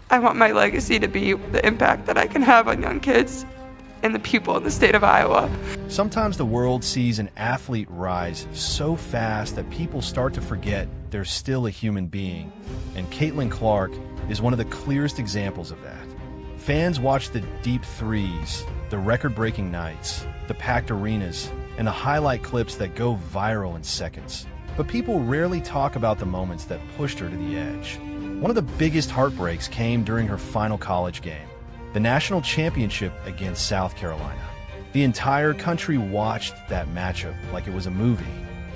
I want my legacy to be the impact that I can have on young kids and the people in the state of Iowa. Sometimes the world sees an athlete rise so fast that people start to forget they're still a human being, and Caitlin Clark is one of the clearest examples of that. Fans watch the deep threes, the record-breaking nights, the packed arenas, and the highlight clips that go viral in seconds. But people rarely talk about the moments that pushed her to the edge. One of the biggest heartbreaks came during her final college game, the national championship against South Carolina. The entire country watched that matchup like it was a movie.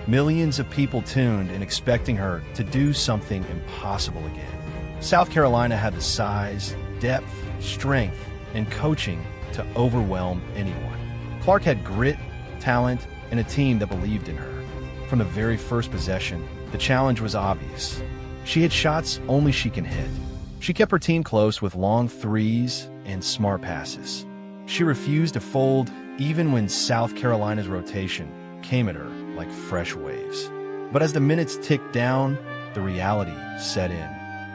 Millions of people tuned in expecting her to do something impossible again. South Carolina had the size, depth, strength, and coaching to overwhelm anyone. Clark had grit, talent, and a team that believed in her. From the very first possession, the challenge was obvious. She hit shots only she can hit. She kept her team close with long threes and smart passes. She refused to fold even when South Carolina's rotation came at her like fresh waves. But as the minutes ticked down, the reality set in.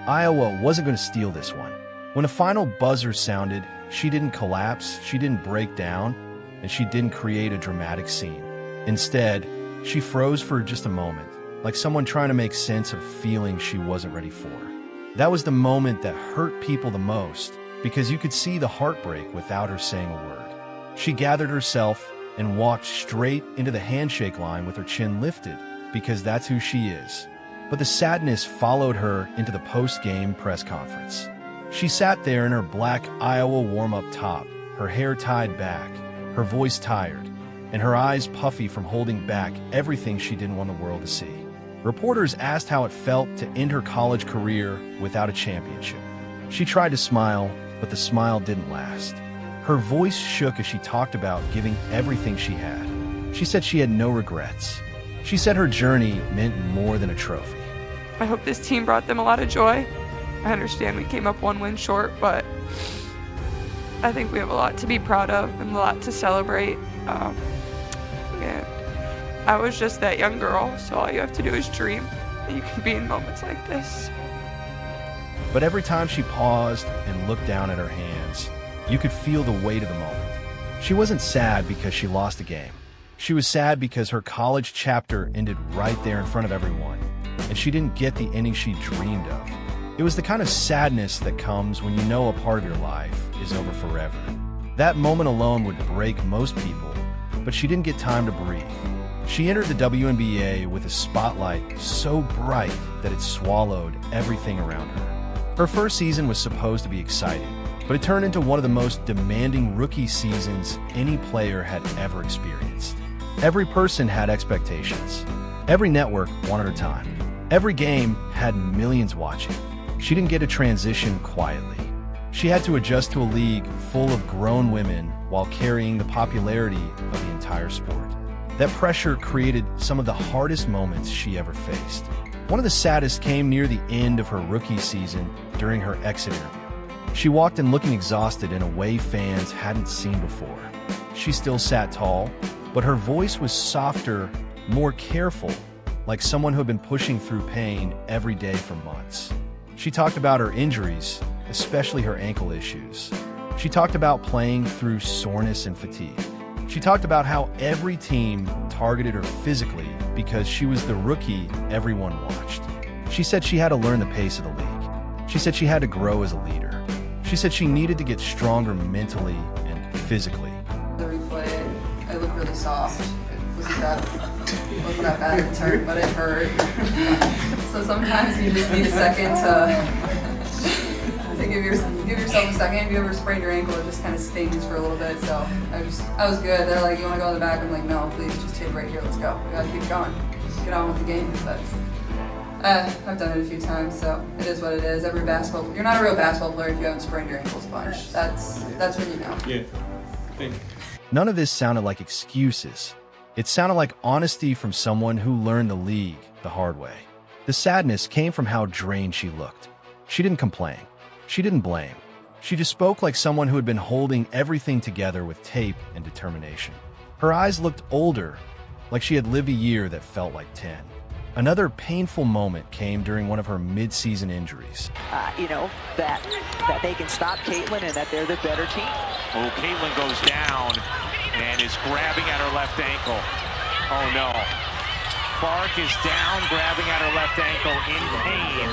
Iowa wasn't going to steal this one. When the final buzzer sounded, she didn't collapse, she didn't break down, and she didn't create a dramatic scene. Instead, she froze for just a moment, like someone trying to make sense of feelings she wasn't ready for. That was the moment that hurt people the most, because you could see the heartbreak without her saying a word. She gathered herself and walked straight into the handshake line with her chin lifted, because that's who she is. But the sadness followed her into the post-game press conference. She sat there in her black Iowa warm-up top, her hair tied back, her voice tired, and her eyes puffy from holding back everything she didn't want the world to see. Reporters asked how it felt to end her college career without a championship. She tried to smile, but the smile didn't last. Her voice shook as she talked about giving everything she had. She said she had no regrets. She said her journey meant more than a trophy. I hope this team brought them a lot of joy. I understand we came up one win short, but I think we have a lot to be proud of and a lot to celebrate. And I was just that young girl, so all you have to do is dream, and you can be in moments like this. But every time she paused and looked down at her hands, you could feel the weight of the moment. She wasn't sad because she lost a game. She was sad because her college chapter ended right there in front of everyone, and she didn't get the ending she dreamed of. It was the kind of sadness that comes when you know a part of your life is over forever. That moment alone would break most people, but she didn't get time to breathe. She entered the WNBA with a spotlight so bright that it swallowed everything around her. Her first season was supposed to be exciting, but it turned into one of the most demanding rookie seasons any player had ever experienced. Every person had expectations. Every network wanted her time. Every game had millions watching. She didn't get a transition quietly. She had to adjust to a league full of grown women while carrying the popularity of the entire sport. That pressure created some of the hardest moments she ever faced. One of the saddest came near the end of her rookie season during her exit interview. She walked in looking exhausted in a way fans hadn't seen before. She still sat tall, but her voice was softer, more careful, like someone who had been pushing through pain every day for months. She talked about her injuries, especially her ankle issues. She talked about playing through soreness and fatigue. She talked about how every team targeted her physically because she was the rookie everyone watched. She said she had to learn the pace of the league. She said she had to grow as a leader. She said she needed to get stronger mentally and physically. The replay, I look really soft. It wasn't that bad. It hurt, but it hurt. So sometimes you just need a second to give yourself a second. If you ever sprained your ankle, it just kind of stings for a little bit. So I was good. They're like, you want to go in the back? I'm like, no, please, just take it right here. Let's go. We gotta keep going. Get on with the game. But I've done it a few times, so it is what it is. You're not a real basketball player if you haven't sprained your ankles a bunch. That's when you know. Yeah. Thank you. None of this sounded like excuses. It sounded like honesty from someone who learned the league the hard way. The sadness came from how drained she looked. She didn't complain. She didn't blame. She just spoke like someone who had been holding everything together with tape and determination. Her eyes looked older, like she had lived a year that felt like 10. Another painful moment came during one of her mid-season injuries. That they can stop Caitlin and that they're the better team. Oh, Caitlin goes down and is grabbing at her left ankle. Oh no. Clark is down, grabbing at her left ankle in pain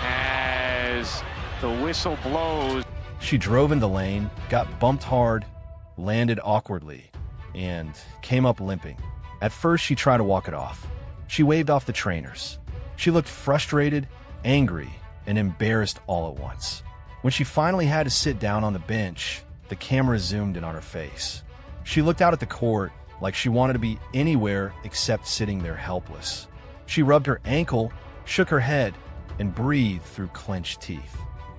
as the whistle blows. She drove in the lane, got bumped hard, landed awkwardly, and came up limping. At first, she tried to walk it off. She waved off the trainers. She looked frustrated, angry, and embarrassed all at once. When she finally had to sit down on the bench, the camera zoomed in on her face. She looked out at the court like she wanted to be anywhere except sitting there helpless. She rubbed her ankle, shook her head, and breathed through clenched teeth.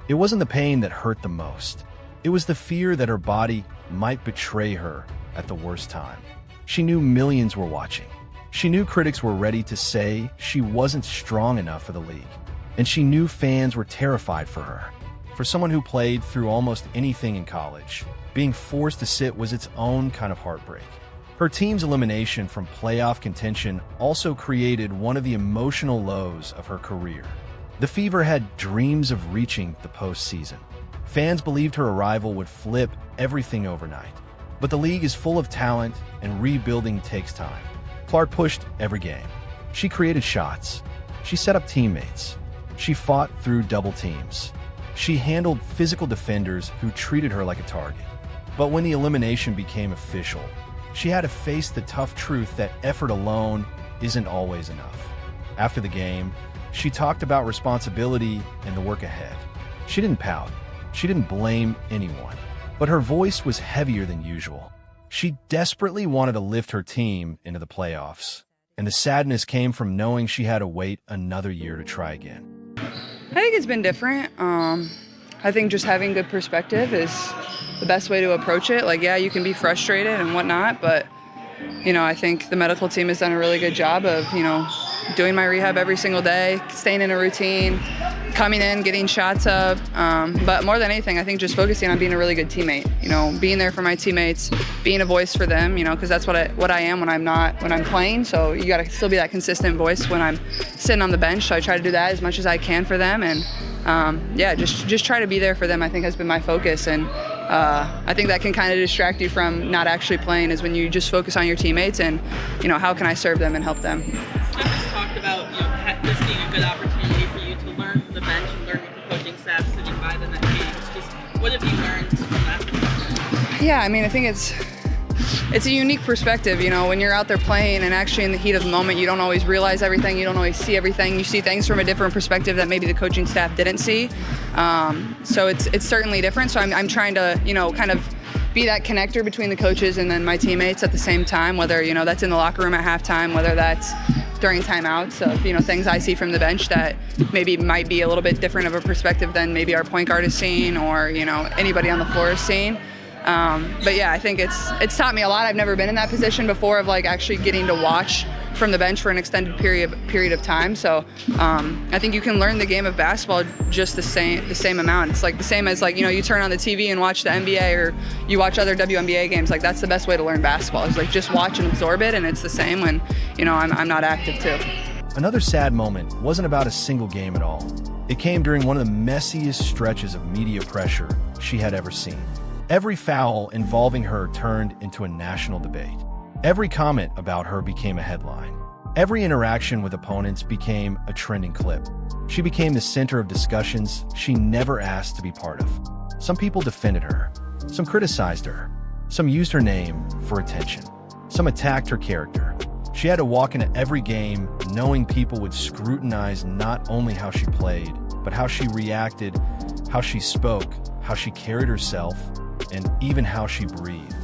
It wasn't the pain that hurt the most. It was the fear that her body might betray her at the worst time. She knew millions were watching. She knew critics were ready to say she wasn't strong enough for the league. And she knew fans were terrified for her. For someone who played through almost anything in college, being forced to sit was its own kind of heartbreak. Her team's elimination from playoff contention also created one of the emotional lows of her career. The Fever had dreams of reaching the postseason. Fans believed her arrival would flip everything overnight. But the league is full of talent, and rebuilding takes time. Clark pushed every game. She created shots. She set up teammates. She fought through double teams. She handled physical defenders who treated her like a target. But when the elimination became official, she had to face the tough truth that effort alone isn't always enough. After the game, she talked about responsibility and the work ahead. She didn't pout. She didn't blame anyone. But her voice was heavier than usual. She desperately wanted to lift her team into the playoffs. And the sadness came from knowing she had to wait another year to try again. I think it's been different. I think just having good perspective is the best way to approach it. Like, yeah, you can be frustrated and whatnot, but, I think the medical team has done a really good job of, doing my rehab every single day, staying in a routine, coming in, getting shots up. But more than anything, I think just focusing on being a really good teammate, being there for my teammates, being a voice for them, because that's what I am when I'm playing. So you got to still be that consistent voice when I'm sitting on the bench. So I try to do that as much as I can for them. And just try to be there for them, I think, has been my focus. And I think that can kind of distract you from not actually playing, is when you just focus on your teammates and, how can I serve them and help them. Just talked about this being a good opportunity for you to learn from the bench and learn with the coaching staff sitting by the net games. Just what have you learned from that? Yeah, I think it's a unique perspective. When you're out there playing and actually in the heat of the moment, you don't always realize everything. You don't always see everything. You see things from a different perspective that maybe the coaching staff didn't see. So it's certainly different. So I'm trying to kind of be that connector between the coaches and then my teammates at the same time, whether that's in the locker room at halftime, whether that's during timeouts of things I see from the bench that maybe might be a little bit different of a perspective than maybe our point guard is seeing, or anybody on the floor is seeing. But yeah, I think it's taught me a lot. I've never been in that position before of actually getting to watch from the bench for an extended period of time. So I think you can learn the game of basketball just the same amount. It's the same as you turn on the TV and watch the NBA, or you watch other WNBA games. That's the best way to learn basketball. It's just watch and absorb it, and it's the same when I'm not active too. Another sad moment wasn't about a single game at all. It came during one of the messiest stretches of media pressure she had ever seen. Every foul involving her turned into a national debate. Every comment about her became a headline. Every interaction with opponents became a trending clip. She became the center of discussions she never asked to be part of. Some people defended her. Some criticized her. Some used her name for attention. Some attacked her character. She had to walk into every game knowing people would scrutinize not only how she played, but how she reacted, how she spoke, how she carried herself, and even how she breathed.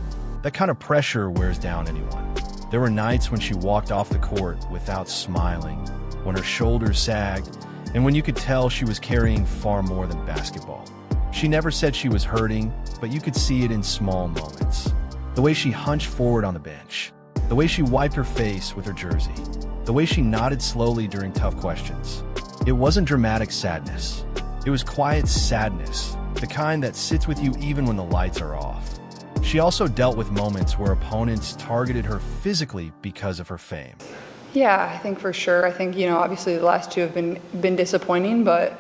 That kind of pressure wears down anyone. There were nights when she walked off the court without smiling, when her shoulders sagged, and when you could tell she was carrying far more than basketball. She never said she was hurting, but you could see it in small moments. The way she hunched forward on the bench, the way she wiped her face with her jersey, the way she nodded slowly during tough questions. It wasn't dramatic sadness. It was quiet sadness, the kind that sits with you even when the lights are off. She also dealt with moments where opponents targeted her physically because of her fame. Yeah, I think for sure. I think, obviously the last two have been disappointing, but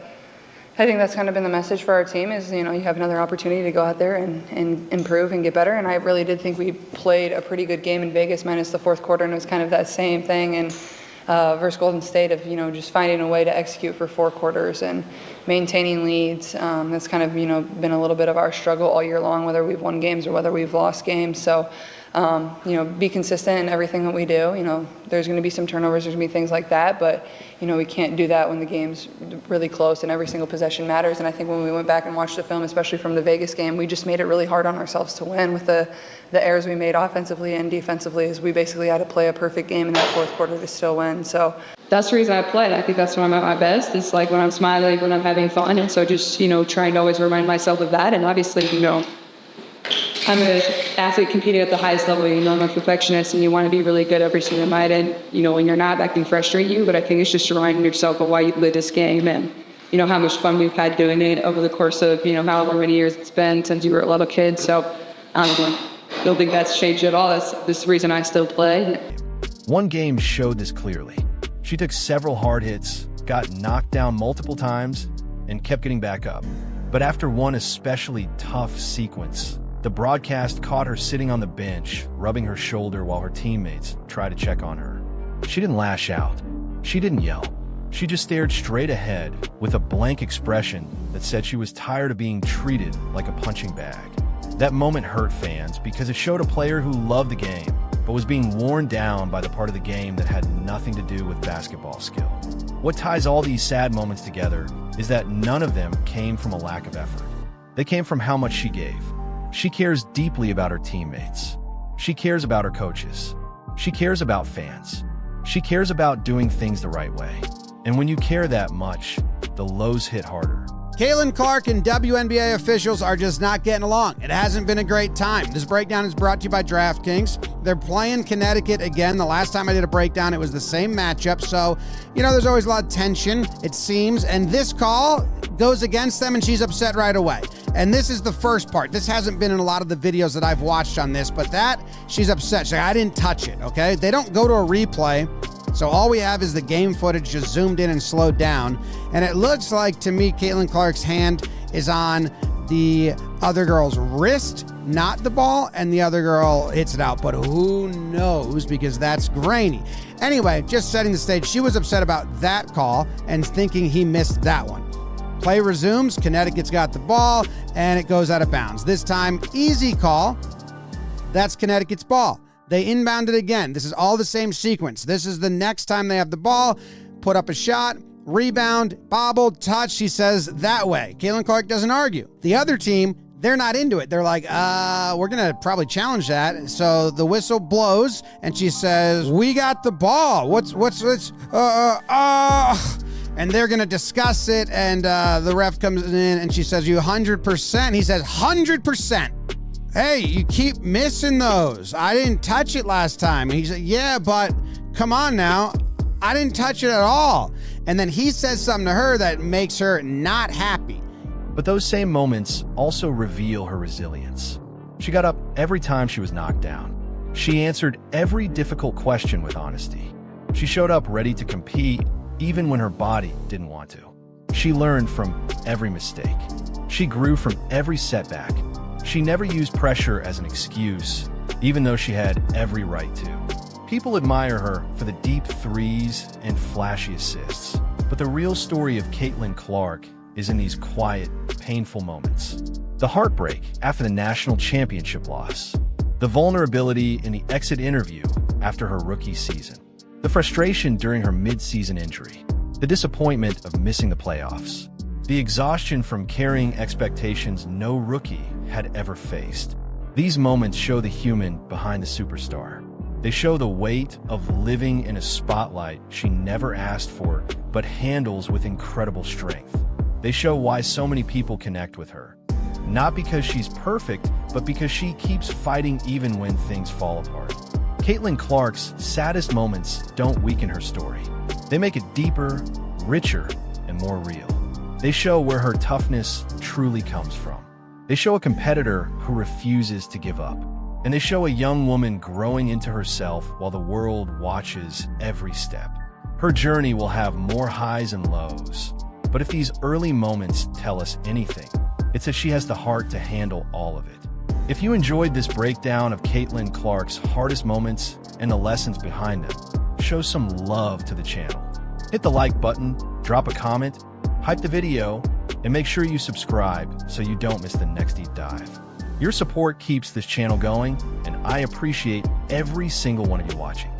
I think that's kind of been the message for our team is, you have another opportunity to go out there and improve and get better. And I really did think we played a pretty good game in Vegas minus the fourth quarter, and it was kind of that same thing. And versus Golden State of, just finding a way to execute for 4 quarters and maintaining leads. That's kind of, been a little bit of our struggle all year long, whether we've won games or whether we've lost games. So, be consistent in everything that we do. There's going to be some turnovers, there's going to be things like that, but, we can't do that when the game's really close and every single possession matters. And I think when we went back and watched the film, especially from the Vegas game, we just made it really hard on ourselves to win with the errors we made offensively and defensively, as we basically had to play a perfect game in that fourth quarter to still win. So that's the reason I play. I think that's when I'm at my best. It's like when I'm smiling, when I'm having fun. And so just, trying to always remind myself of that. And obviously, I'm an athlete competing at the highest level. I'm a perfectionist, and you want to be really good every single night. And, when you're not, that can frustrate you. But I think it's just reminding yourself of why you played this game and, how much fun we've had doing it over the course of, however many years it's been since you were a little kid. So I don't think that's changed at all. That's the reason I still play. One game showed this clearly. She took several hard hits, got knocked down multiple times, and kept getting back up. But after one especially tough sequence, the broadcast caught her sitting on the bench, rubbing her shoulder while her teammates tried to check on her. She didn't lash out. She didn't yell. She just stared straight ahead with a blank expression that said she was tired of being treated like a punching bag. That moment hurt fans because it showed a player who loved the game, but was being worn down by the part of the game that had nothing to do with basketball skill. What ties all these sad moments together is that none of them came from a lack of effort. They came from how much she gave. She cares deeply about her teammates. She cares about her coaches. She cares about fans. She cares about doing things the right way. And when you care that much, the lows hit harder. Caitlin Clark and WNBA officials are just not getting along. It hasn't been a great time. This breakdown is brought to you by DraftKings. They're playing Connecticut again. The last time I did a breakdown, it was the same matchup. So, there's always a lot of tension, it seems. And this call goes against them, and she's upset right away. And this is the first part. This hasn't been in a lot of the videos that I've watched on this, but she's upset. She's like, I didn't touch it, okay? They don't go to a replay. So all we have is the game footage just zoomed in and slowed down. And it looks like, to me, Caitlin Clark's hand is on the other girl's wrist, not the ball, and the other girl hits it out. But who knows, because that's grainy. Anyway, just setting the stage, she was upset about that call and thinking he missed that one. Play resumes, Connecticut's got the ball, and it goes out of bounds. This time, easy call. That's Connecticut's ball. They inbounded again. This is all the same sequence. This is the next time they have the ball, put up a shot, rebound, bobble, touch. She says that way. Caitlin Clark doesn't argue. The other team, they're not into it. They're like, we're going to probably challenge that. So the whistle blows, and she says, we got the ball. What's and they're going to discuss it, and the ref comes in, and she says, you 100%. He says, 100%. Hey, you keep missing those. I didn't touch it last time. And he said, yeah, but come on now. I didn't touch it at all. And then he says something to her that makes her not happy. But those same moments also reveal her resilience. She got up every time she was knocked down. She answered every difficult question with honesty. She showed up ready to compete even when her body didn't want to. She learned from every mistake. She grew from every setback. She never used pressure as an excuse, even though she had every right to. People admire her for the deep threes and flashy assists, but the real story of Caitlin Clark is in these quiet, painful moments. The heartbreak after the national championship loss, the vulnerability in the exit interview after her rookie season, the frustration during her mid-season injury, the disappointment of missing the playoffs, the exhaustion from carrying expectations no rookie had ever faced. These moments show the human behind the superstar. They show the weight of living in a spotlight she never asked for, but handles with incredible strength. They show why so many people connect with her. Not because she's perfect, but because she keeps fighting even when things fall apart. Caitlin Clark's saddest moments don't weaken her story. They make it deeper, richer, and more real. They show where her toughness truly comes from. They show a competitor who refuses to give up. And they show a young woman growing into herself while the world watches every step. Her journey will have more highs and lows. But if these early moments tell us anything, it's that she has the heart to handle all of it. If you enjoyed this breakdown of Caitlin Clark's hardest moments and the lessons behind them, show some love to the channel. Hit the like button, drop a comment, hype the video, and make sure you subscribe so you don't miss the next deep dive. Your support keeps this channel going, and I appreciate every single one of you watching.